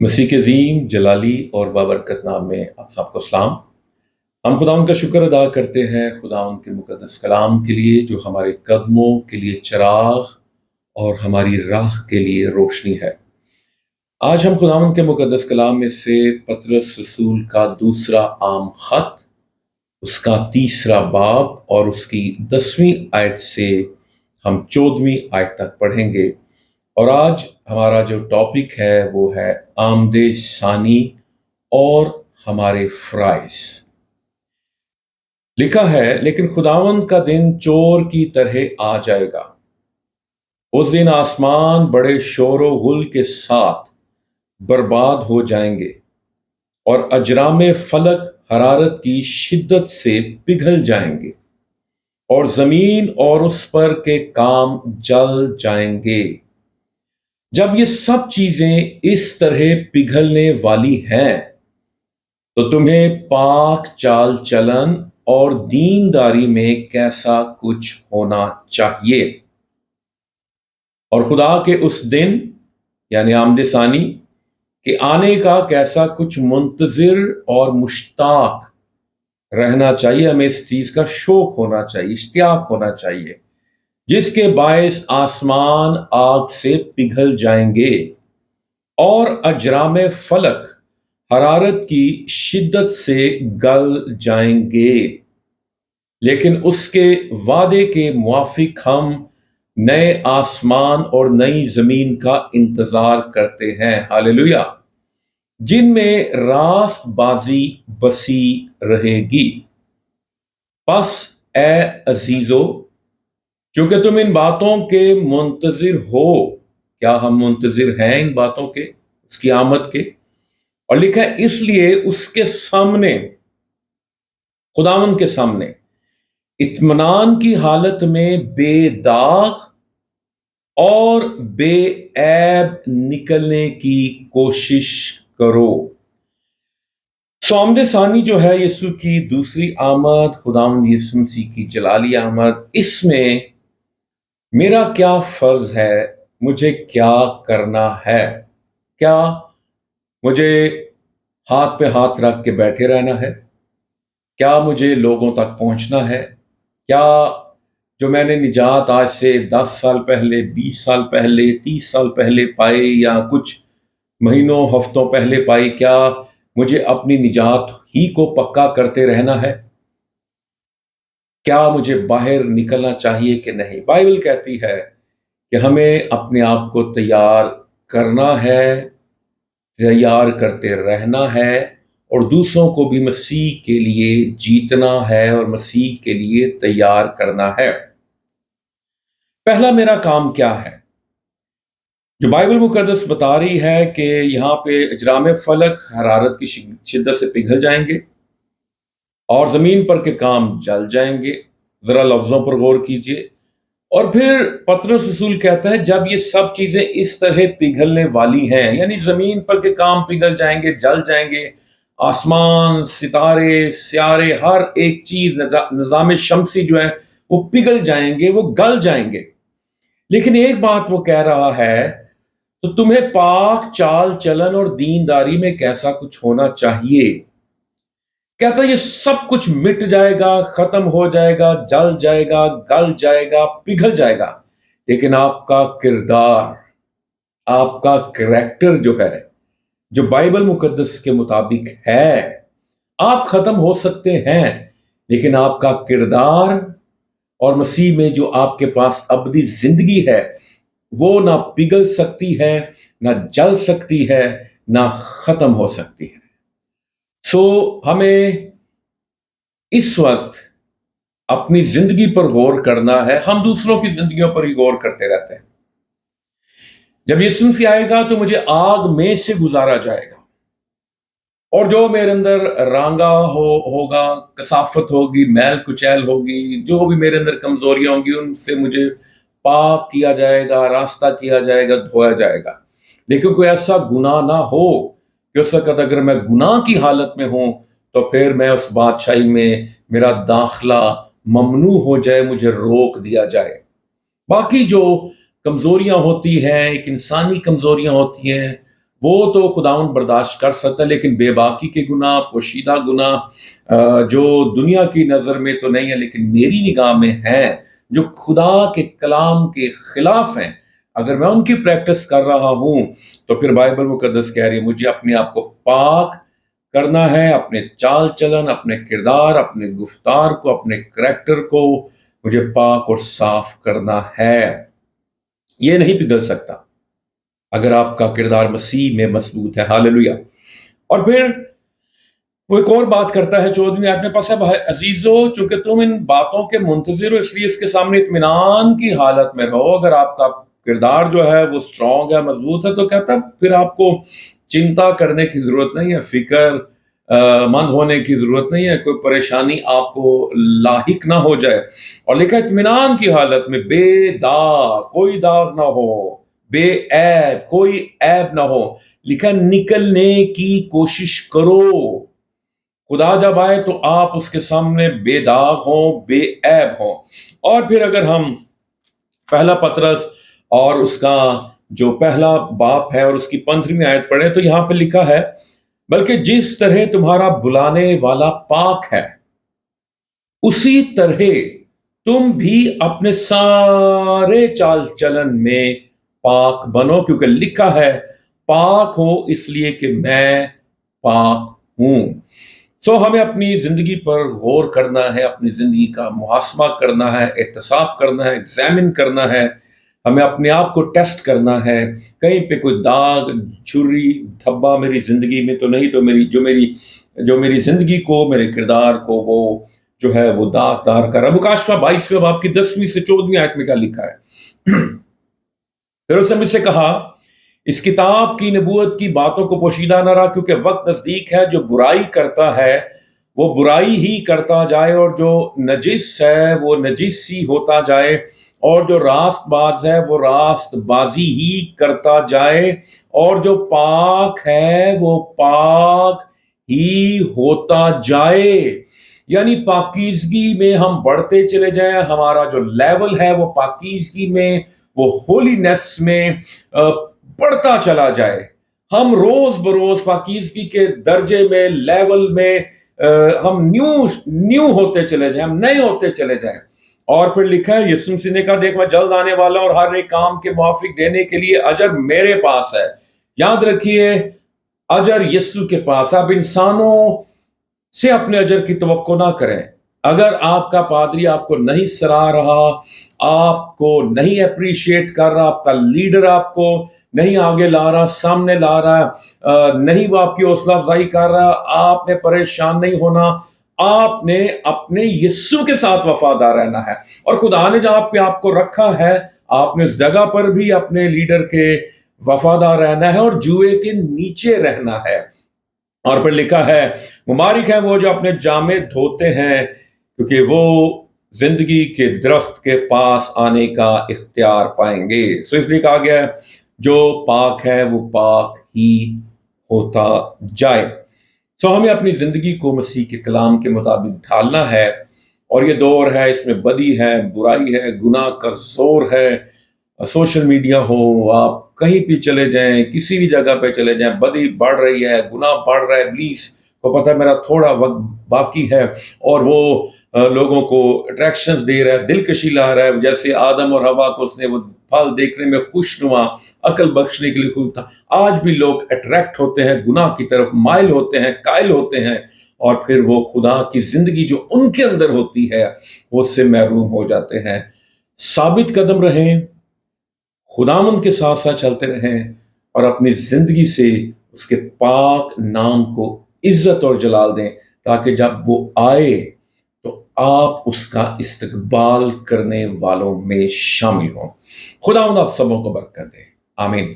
مسیح کے عظیم جلالی اور بابرکت نام میں آپ سب کو سلام۔ ہم خدا ان کا شکر ادا کرتے ہیں، خدا ان کے مقدس کلام کے لیے جو ہمارے قدموں کے لیے چراغ اور ہماری راہ کے لیے روشنی ہے۔ آج ہم خدا ان کے مقدس کلام میں سے پطرس رسول کا دوسرا عام خط، اس کا تیسرا باب اور اس کی 10ویں آیت سے ہم 14ویں آیت تک پڑھیں گے۔ اور آج ہمارا جو ٹاپک ہے وہ ہے آمد ثانی اور ہمارے فرائض۔ لکھا ہے، لیکن خداوند کا دن چور کی طرح آ جائے گا۔ اس دن آسمان بڑے شور و غل کے ساتھ برباد ہو جائیں گے اور اجرام فلک حرارت کی شدت سے پگھل جائیں گے اور زمین اور اس پر کے کام جل جائیں گے۔ جب یہ سب چیزیں اس طرح پگھلنے والی ہیں تو تمہیں پاک چال چلن اور دینداری میں کیسا کچھ ہونا چاہیے، اور خدا کے اس دن یعنی آمد ثانی کے آنے کا کیسا کچھ منتظر اور مشتاق رہنا چاہیے۔ ہمیں اس چیز کا شوق ہونا چاہیے، اشتیاق ہونا چاہیے، جس کے باعث آسمان آگ سے پگھل جائیں گے اور اجرام فلک حرارت کی شدت سے گل جائیں گے، لیکن اس کے وعدے کے موافق ہم نئے آسمان اور نئی زمین کا انتظار کرتے ہیں، ہاللیلویہ، جن میں راست بازی بسی رہے گی۔ پس اے عزیزو، چونکہ تم ان باتوں کے منتظر ہو، کیا ہم منتظر ہیں ان باتوں کے، اس کی آمد کے؟ اور لکھا ہے، اس لیے اس کے سامنے، خداوند کے سامنے اطمینان کی حالت میں بے داغ اور بے عیب نکلنے کی کوشش کرو۔ آمد ثانی جو ہے یسوع کی دوسری آمد، خداوند یسوع مسیح کی جلالی آمد، اس میں میرا کیا فرض ہے، مجھے کیا کرنا ہے؟ کیا مجھے ہاتھ پہ ہاتھ رکھ کے بیٹھے رہنا ہے؟ کیا مجھے لوگوں تک پہنچنا ہے؟ کیا جو میں نے نجات آج سے 10 سال پہلے، 20 سال پہلے، 30 سال پہلے پائی یا کچھ مہینوں ہفتوں پہلے پائی، کیا مجھے اپنی نجات ہی کو پکا کرتے رہنا ہے؟ کیا مجھے باہر نکلنا چاہیے کہ نہیں؟ بائبل کہتی ہے کہ ہمیں اپنے آپ کو تیار کرنا ہے، تیار کرتے رہنا ہے، اور دوسروں کو بھی مسیح کے لیے جیتنا ہے اور مسیح کے لیے تیار کرنا ہے۔ پہلا میرا کام کیا ہے جو بائبل مقدس بتا رہی ہے کہ یہاں پہ اجرام فلک حرارت کی شدت سے پگھل جائیں گے اور زمین پر کے کام جل جائیں گے۔ ذرا لفظوں پر غور کیجئے۔ اور پھر پطرس رسول کہتا ہے جب یہ سب چیزیں اس طرح پگھلنے والی ہیں، یعنی زمین پر کے کام پگھل جائیں گے، جل جائیں گے، آسمان، ستارے، سیارے، ہر ایک چیز، نظام شمسی جو ہے وہ پگھل جائیں گے، وہ گل جائیں گے، لیکن ایک بات وہ کہہ رہا ہے، تو تمہیں پاک چال چلن اور دینداری میں کیسا کچھ ہونا چاہیے۔ کہتا ہے یہ سب کچھ مٹ جائے گا، ختم ہو جائے گا، جل جائے گا، گل جائے گا، پگھل جائے گا، لیکن آپ کا کردار، آپ کا کریکٹر جو ہے، جو بائبل مقدس کے مطابق ہے، آپ ختم ہو سکتے ہیں، لیکن آپ کا کردار اور مسیح میں جو آپ کے پاس ابدی زندگی ہے، وہ نہ پگھل سکتی ہے، نہ جل سکتی ہے، نہ ختم ہو سکتی ہے۔ ہمیں اس وقت اپنی زندگی پر غور کرنا ہے۔ ہم دوسروں کی زندگیوں پر ہی غور کرتے رہتے ہیں۔ جب یسوع مسیح آئے گا تو مجھے آگ میں سے گزارا جائے گا، اور جو میرے اندر رانگا ہوگا، کثافت ہوگی، میل کچیل ہوگی، جو بھی میرے اندر کمزوریاں ہوں گی، ان سے مجھے پاک کیا جائے گا، راستہ کیا جائے گا، دھویا جائے گا۔ لیکن کوئی ایسا گناہ نہ ہو کہ اس وقت اگر میں گناہ کی حالت میں ہوں تو پھر میں اس بادشاہی میں میرا داخلہ ممنوع ہو جائے، مجھے روک دیا جائے۔ باقی جو کمزوریاں ہوتی ہیں، ایک انسانی کمزوریاں ہوتی ہیں، وہ تو خداوند برداشت کر سکتا ہے، لیکن بے باکی کے گناہ، پوشیدہ گناہ جو دنیا کی نظر میں تو نہیں ہے لیکن میری نگاہ میں ہیں، جو خدا کے کلام کے خلاف ہیں، اگر میں ان کی پریکٹس کر رہا ہوں تو پھر بائبل مقدس کہہ رہی ہے مجھے اپنے آپ کو پاک کرنا ہے، اپنے چال چلن، اپنے کردار، اپنے گفتار کو، اپنے کریکٹر کو مجھے پاک اور صاف کرنا ہے۔ یہ نہیں پگھل سکتا اگر آپ کا کردار مسیح میں مضبوط ہے۔ ہاللویہ۔ اور پھر وہ ایک اور بات کرتا ہے 14ویں آیت میں، پس اب عزیزو چونکہ تم ان باتوں کے منتظر ہو، اس لیے اس کے سامنے اطمینان کی حالت میں رہو۔ اگر آپ کا کردار جو ہے وہ اسٹرانگ ہے، مضبوط ہے، تو کہتا ہے پھر آپ کو چنتا کرنے کی ضرورت نہیں ہے، فکر مند ہونے کی ضرورت نہیں ہے، کوئی پریشانی آپ کو لاحق نہ ہو جائے۔ اور لکھا اطمینان کی حالت میں بے داغ، کوئی داغ نہ ہو، بے عیب، کوئی عیب نہ ہو، لکھا نکلنے کی کوشش کرو۔ خدا جب آئے تو آپ اس کے سامنے بے داغ ہوں، بے عیب ہوں۔ اور پھر اگر ہم پہلا پطرس اور اس کا جو پہلا باپ ہے اور اس کی 15ویں آیت پڑھیں تو یہاں پہ لکھا ہے بلکہ جس طرح تمہارا بلانے والا پاک ہے اسی طرح تم بھی اپنے سارے چال چلن میں پاک بنو، کیونکہ لکھا ہے پاک ہو اس لیے کہ میں پاک ہوں۔ ہمیں اپنی زندگی پر غور کرنا ہے، اپنی زندگی کا محاسبہ کرنا ہے، احتساب کرنا ہے، ایگزامن کرنا ہے، ہمیں اپنے آپ کو ٹیسٹ کرنا ہے، کہیں پہ کوئی داغ، چھری، دھبا میری زندگی میں تو نہیں، تو جو میری زندگی کو، میرے کردار کو وہ جو ہے وہ داغ دار کر رہا ہے۔ مکاشفہ 22ویں باب کی 10ویں سے 14ویں آیت میں کیا لکھا ہے؟ پھر اس نے مجھ سے کہا اس کتاب کی نبوت کی باتوں کو پوشیدہ نہ رہا، کیونکہ وقت نزدیک ہے، جو برائی کرتا ہے وہ برائی ہی کرتا جائے، اور جو نجس ہے وہ نجس ہی ہوتا جائے، اور جو راست باز ہے وہ راست بازی ہی کرتا جائے، اور جو پاک ہے وہ پاک ہی ہوتا جائے۔ یعنی پاکیزگی میں ہم بڑھتے چلے جائیں، ہمارا جو لیول ہے وہ پاکیزگی میں، وہ ہولینس میں بڑھتا چلا جائے، ہم روز بروز پاکیزگی کے درجے میں، لیول میں ہم نیو ہوتے چلے جائیں، ہم نئے ہوتے چلے جائیں۔ اور پھر لکھا ہے یسوع مسیح نے کہا دیکھ میں جلد آنے والا ہوں اور ہر ایک کام کے موافق دینے کے لیے اجر میرے پاس ہے۔ یاد رکھیے اجر یسوع کے پاس، آپ انسانوں سے اپنے اجر کی توقع نہ کریں۔ اگر آپ کا پادری آپ کو نہیں سراہ رہا، آپ کو نہیں اپریشیٹ کر رہا، آپ کا لیڈر آپ کو نہیں آگے لا رہا، سامنے لا رہا، نہیں وہ آپ کی حوصلہ افزائی کر رہا، آپ نے پریشان نہیں ہونا، آپ نے اپنے یسوع کے ساتھ وفادار رہنا ہے۔ اور خدا نے جہاں پہ آپ کو رکھا ہے آپ نے اس جگہ پر بھی اپنے لیڈر کے وفادار رہنا ہے اور جوئے کے نیچے رہنا ہے۔ اور پھر لکھا ہے مبارک ہے وہ جو اپنے جامے دھوتے ہیں کیونکہ وہ زندگی کے درخت کے پاس آنے کا اختیار پائیں گے۔ اس لیے کہا گیا ہے جو پاک ہے وہ پاک ہی ہوتا جائے۔ ہمیں اپنی زندگی کو مسیح کے کلام کے مطابق ڈھالنا ہے، اور یہ دور ہے، اس میں بدی ہے، برائی ہے، گناہ کا زور ہے۔ سوشل میڈیا ہو، آپ کہیں بھی چلے جائیں، کسی بھی جگہ پہ چلے جائیں، بدی بڑھ رہی ہے، گناہ بڑھ رہا ہے، ابلیس کو پتہ ہے میرا تھوڑا وقت باقی ہے، اور وہ لوگوں کو اٹریکشنز دے رہا ہے، دلکشی لا رہا ہے، جیسے آدم اور حوا کو اس نے وہ پھل دیکھنے میں خوشنما، عقل بخشنے کے لیے خوب تھا۔ آج بھی لوگ اٹریکٹ ہوتے ہیں، گناہ کی طرف مائل ہوتے ہیں، قائل ہوتے ہیں، اور پھر وہ خدا کی زندگی جو ان کے اندر ہوتی ہے وہ اس سے محروم ہو جاتے ہیں۔ ثابت قدم رہیں، خداوند کے ساتھ ساتھ چلتے رہیں، اور اپنی زندگی سے اس کے پاک نام کو عزت اور جلال دیں، تاکہ جب وہ آئے تو آپ اس کا استقبال کرنے والوں میں شامل ہوں۔ خداوند آپ سبوں کو برکت دے، آمین۔